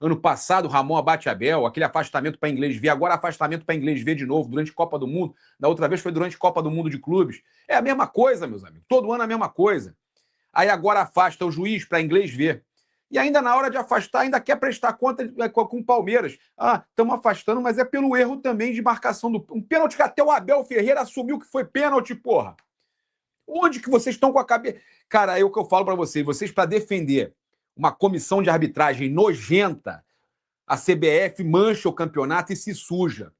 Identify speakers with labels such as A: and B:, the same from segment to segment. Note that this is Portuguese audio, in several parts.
A: ano passado, Ramon abate Abel, aquele afastamento para inglês ver, agora afastamento para inglês ver de novo, durante Copa do Mundo, da outra vez foi durante Copa do Mundo de Clubes. É a mesma coisa, meus amigos, todo ano é a mesma coisa. Aí agora afasta o juiz para inglês ver. E ainda na hora de afastar, ainda quer prestar conta com o Palmeiras. Ah, estamos afastando, mas é pelo erro também de marcação do... Um pênalti que até o Abel Ferreira assumiu que foi pênalti, porra. Onde que vocês estão com a cabeça? Cara, é o que eu falo para vocês para defender uma comissão de arbitragem nojenta, a CBF mancha o campeonato e se suja.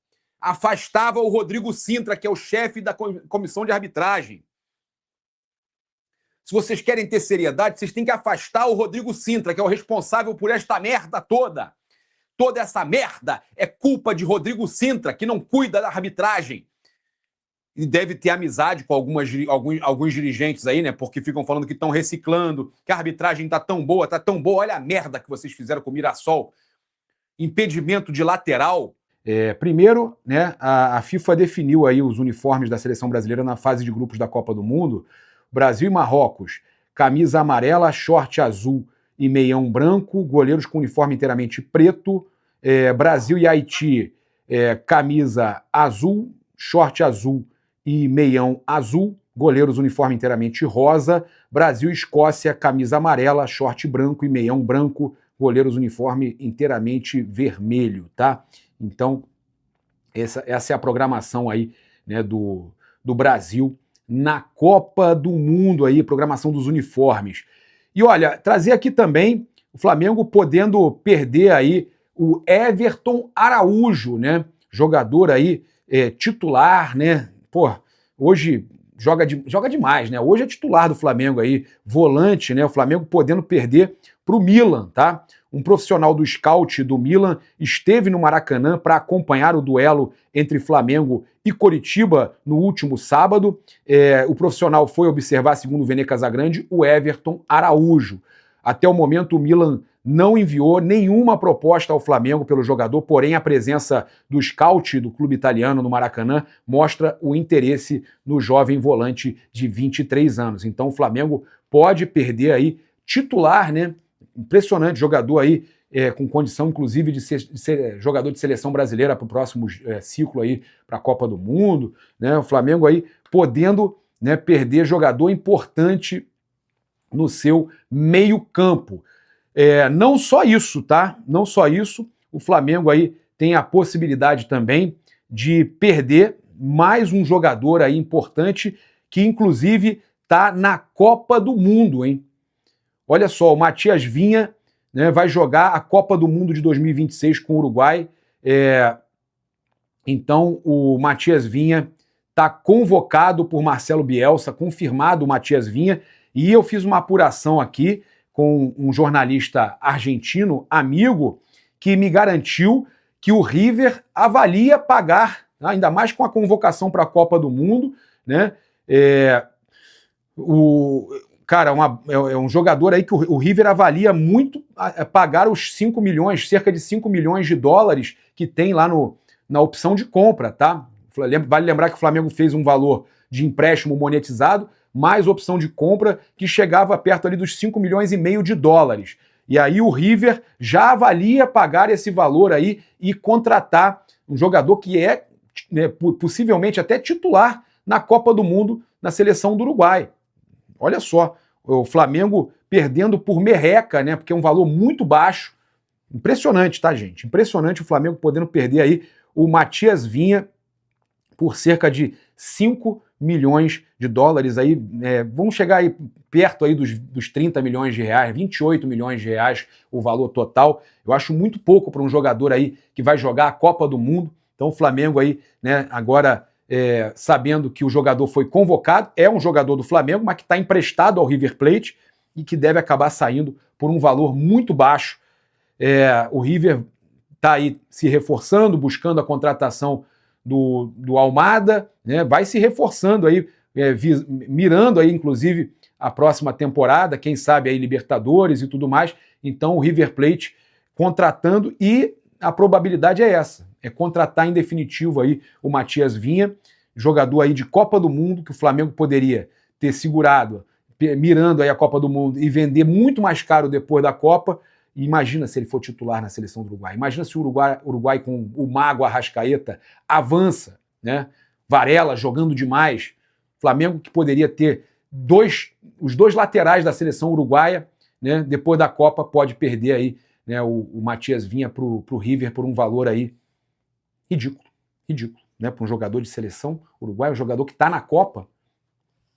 A: Afastava o Rodrigo Sintra, que é o chefe da comissão de arbitragem. Se vocês querem ter seriedade, vocês têm que afastar o Rodrigo Sintra, que é o responsável por esta merda toda. Toda essa merda é culpa de Rodrigo Sintra, que não cuida da arbitragem. E deve ter amizade com alguns dirigentes aí, né? Porque ficam falando que estão reciclando, que a arbitragem tá tão boa. Olha a merda que vocês fizeram com o Mirassol. Impedimento de lateral. Primeiro, né, a FIFA definiu aí os uniformes da seleção brasileira na fase de grupos da Copa do Mundo. Brasil e Marrocos, camisa amarela, short azul e meião branco, goleiros com uniforme inteiramente preto. Brasil e Haiti, camisa azul, short azul e meião azul, goleiros uniforme inteiramente rosa. Brasil e Escócia, camisa amarela, short branco e meião branco, goleiros uniforme inteiramente vermelho, tá? Então, essa é a programação aí, né, do Brasil na Copa do Mundo aí, programação dos uniformes. E olha, trazer aqui também o Flamengo podendo perder aí o Everton Araújo, né? Jogador aí titular, né? Pô, hoje joga demais, né? Hoje é titular do Flamengo aí, volante, né? O Flamengo podendo perder para o Milan, tá? Um profissional do scout do Milan esteve no Maracanã para acompanhar o duelo entre Flamengo e Coritiba no último sábado. O profissional foi observar, segundo o Vene Casagrande, o Everton Araújo. Até o momento, o Milan não enviou nenhuma proposta ao Flamengo pelo jogador, porém a presença do scout do clube italiano no Maracanã mostra o interesse no jovem volante de 23 anos. Então o Flamengo pode perder aí titular, né? Impressionante, jogador aí com condição, inclusive, de ser jogador de seleção brasileira para o próximo ciclo aí, para a Copa do Mundo, né? O Flamengo aí podendo, né, perder jogador importante no seu meio-campo. Não só isso, tá? Não só isso, o Flamengo aí tem a possibilidade também de perder mais um jogador aí importante que, inclusive, tá na Copa do Mundo, hein? Olha só, o Matias Vinha, né, vai jogar a Copa do Mundo de 2026 com o Uruguai. Então, o Matias Vinha está convocado por Marcelo Bielsa, confirmado o Matias Vinha, e eu fiz uma apuração aqui com um jornalista argentino, amigo, que me garantiu que o River avalia pagar, ainda mais com a convocação para a Copa do Mundo, né? Cara, é um jogador aí que o River avalia muito pagar os 5 milhões, cerca de 5 milhões de dólares que tem lá na opção de compra, tá? Vale lembrar que o Flamengo fez um valor de empréstimo monetizado, mais opção de compra, que chegava perto ali dos 5 milhões e meio de dólares. E aí o River já avalia pagar esse valor aí e contratar um jogador que é, né, possivelmente até titular na Copa do Mundo na seleção do Uruguai. Olha só, o Flamengo perdendo por merreca, né? Porque é um valor muito baixo. Impressionante, tá, gente? Impressionante o Flamengo podendo perder aí o Matias Vinha por cerca de 5 milhões de dólares. Aí, vamos chegar aí perto aí dos 30 milhões de reais, 28 milhões de reais o valor total. Eu acho muito pouco para um jogador aí que vai jogar a Copa do Mundo. Então o Flamengo aí, né, agora... sabendo que o jogador foi convocado, é um jogador do Flamengo, mas que está emprestado ao River Plate e que deve acabar saindo por um valor muito baixo. O River está aí se reforçando, buscando a contratação do Almada, né? Vai se reforçando aí, mirando aí, inclusive, a próxima temporada, quem sabe aí Libertadores e tudo mais. Então o River Plate contratando, e a probabilidade é essa, é contratar em definitivo aí o Matias Vinha, jogador aí de Copa do Mundo, que o Flamengo poderia ter segurado, mirando aí a Copa do Mundo e vender muito mais caro depois da Copa, E imagina se ele for titular na seleção do Uruguai. Imagina se o Uruguai com o mago Arrascaeta avança, né? Varela jogando demais. Flamengo que poderia ter os dois laterais da seleção uruguaia, né? Depois da Copa pode perder aí, né? O Matias Vinha pro River por um valor aí ridículo, né? Para um jogador de seleção uruguaia, um jogador que está na Copa,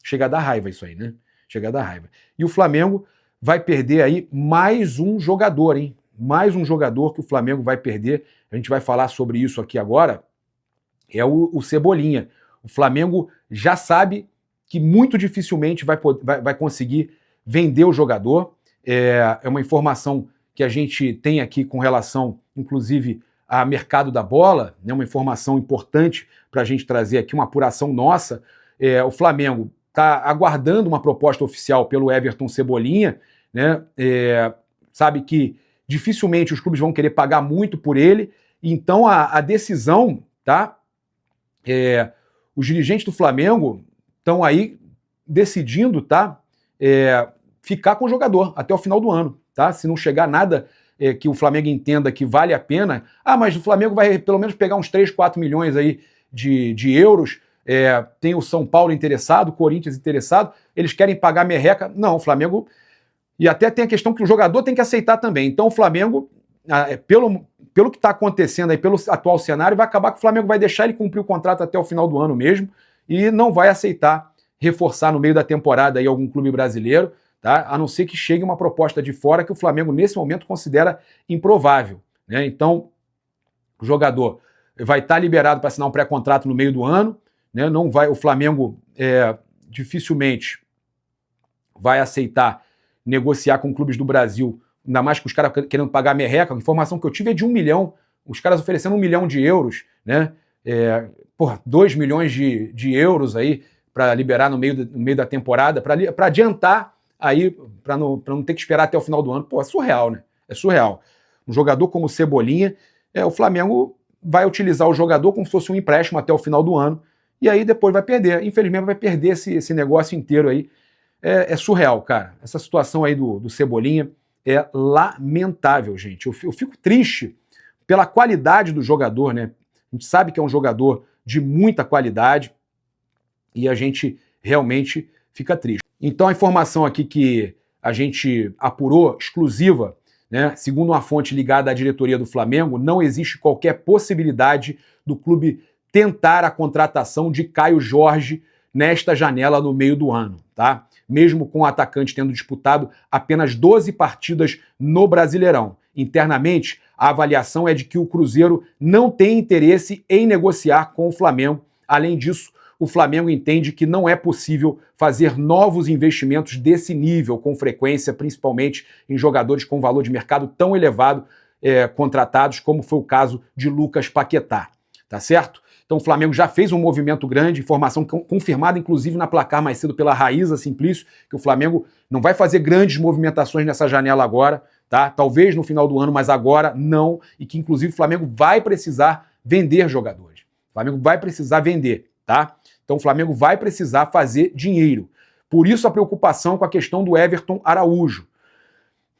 A: chega a dar raiva isso aí, né? Chega a dar raiva. E o Flamengo vai perder aí mais um jogador, hein? Mais um jogador que o Flamengo vai perder. A gente vai falar sobre isso aqui agora. É o Cebolinha. O Flamengo já sabe que muito dificilmente vai conseguir vender o jogador. É uma informação que a gente tem aqui com relação, inclusive, a mercado da bola, né? Uma informação importante para a gente trazer aqui, uma apuração nossa. O Flamengo está aguardando uma proposta oficial pelo Everton Cebolinha, né? Sabe que dificilmente os clubes vão querer pagar muito por ele, então a decisão, tá? Os dirigentes do Flamengo estão aí decidindo, tá? Ficar com o jogador até o final do ano, tá? Se não chegar nada que o Flamengo entenda que vale a pena, mas o Flamengo vai pelo menos pegar uns 3, 4 milhões aí de euros. Tem o São Paulo interessado, o Corinthians interessado, eles querem pagar merreca. Não, o Flamengo... E até tem a questão que o jogador tem que aceitar também. Então o Flamengo, pelo que está acontecendo aí, pelo atual cenário, vai acabar que o Flamengo vai deixar ele cumprir o contrato até o final do ano mesmo e não vai aceitar reforçar no meio da temporada aí algum clube brasileiro, tá? A não ser que chegue uma proposta de fora que o Flamengo nesse momento considera improvável, né? Então o jogador vai estar liberado para assinar um pré-contrato no meio do ano, né? Não vai, o Flamengo dificilmente vai aceitar negociar com clubes do Brasil, ainda mais com os caras querendo pagar merreca. A informação que eu tive é de 1 milhão, os caras oferecendo 1 milhão de euros, né? 2 milhões de euros aí para liberar no meio da temporada, para adiantar aí, para não ter que esperar até o final do ano. Pô, é surreal, né? É surreal. Um jogador como o Cebolinha, o Flamengo vai utilizar o jogador como se fosse um empréstimo até o final do ano, e aí depois vai perder. Infelizmente vai perder esse negócio inteiro aí. É surreal, cara. Essa situação aí do Cebolinha é lamentável, gente. Eu fico triste pela qualidade do jogador, né? A gente sabe que é um jogador de muita qualidade e a gente realmente fica triste. Então a informação aqui que a gente apurou, exclusiva, né? Segundo uma fonte ligada à diretoria do Flamengo, não existe qualquer possibilidade do clube tentar a contratação de Caio Jorge nesta janela no meio do ano, tá? Mesmo com o atacante tendo disputado apenas 12 partidas no Brasileirão. Internamente, a avaliação é de que o Cruzeiro não tem interesse em negociar com o Flamengo. Além disso, o Flamengo entende que não é possível fazer novos investimentos desse nível com frequência, principalmente em jogadores com valor de mercado tão elevado contratados, como foi o caso de Lucas Paquetá, tá certo? Então o Flamengo já fez um movimento grande, informação confirmada inclusive na Placar mais cedo pela Raíza Simplício, que o Flamengo não vai fazer grandes movimentações nessa janela agora, tá? Talvez no final do ano, mas agora não, e que inclusive o Flamengo vai precisar vender jogadores. O Flamengo vai precisar vender, tá? Então o Flamengo vai precisar fazer dinheiro. Por isso a preocupação com a questão do Everton Araújo.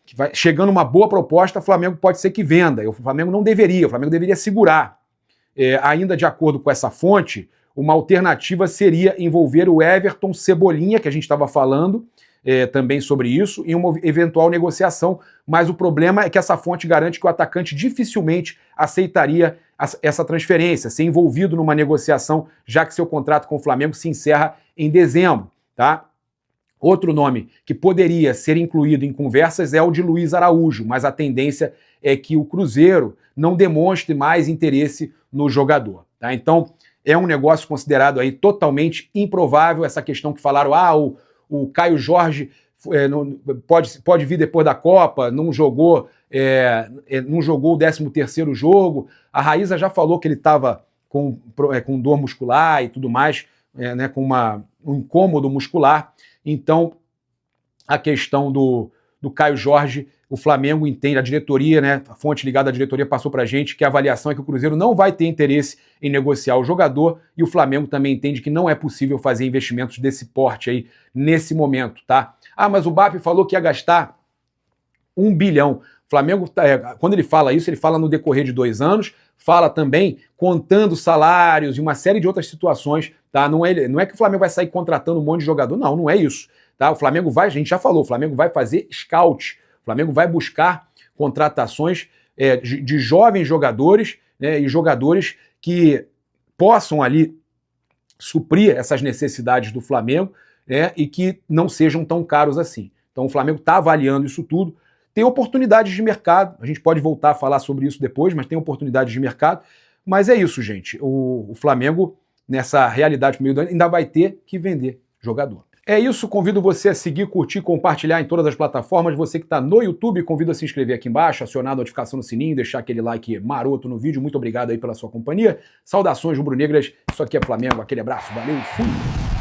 A: Que vai, chegando uma boa proposta, o Flamengo pode ser que venda. O Flamengo não deveria, o Flamengo deveria segurar. Ainda de acordo com essa fonte, uma alternativa seria envolver o Everton Cebolinha, que a gente estava falando também sobre isso, em uma eventual negociação, mas o problema é que essa fonte garante que o atacante dificilmente aceitaria essa transferência, ser envolvido numa negociação, já que seu contrato com o Flamengo se encerra em dezembro, tá? Outro nome que poderia ser incluído em conversas é o de Luiz Araújo, mas a tendência é que o Cruzeiro não demonstre mais interesse no jogador, tá? Então, é um negócio considerado aí totalmente improvável, essa questão que falaram, o Caio Jorge pode vir depois da Copa, não jogou o 13º jogo. A Raíza já falou que ele estava com dor muscular e tudo mais, né, com um incômodo muscular. Então, a questão do Caio Jorge, o Flamengo entende, a diretoria, né, a fonte ligada à diretoria passou pra gente que a avaliação é que o Cruzeiro não vai ter interesse em negociar o jogador e o Flamengo também entende que não é possível fazer investimentos desse porte aí nesse momento, tá? Mas o BAP falou que ia gastar 1 bilhão. Flamengo, quando ele fala isso, ele fala no decorrer de 2 anos, fala também contando salários e uma série de outras situações, tá? Não é que o Flamengo vai sair contratando um monte de jogador, não é isso, tá? O Flamengo vai, a gente já falou, o Flamengo vai fazer scout, o Flamengo vai buscar contratações de jovens jogadores, né, e jogadores que possam ali suprir essas necessidades do Flamengo, né, e que não sejam tão caros assim. Então o Flamengo está avaliando isso tudo. Tem oportunidades de mercado, a gente pode voltar a falar sobre isso depois, mas tem oportunidades de mercado. Mas é isso, gente. O Flamengo, nessa realidade no meio do ano, ainda vai ter que vender jogador. É isso, convido você a seguir, curtir, compartilhar em todas as plataformas. Você que está no YouTube, convido a se inscrever aqui embaixo, acionar a notificação no sininho, deixar aquele like maroto no vídeo. Muito obrigado aí pela sua companhia. Saudações rubro-negras. Isso aqui é Flamengo. Aquele abraço. Valeu. Fui.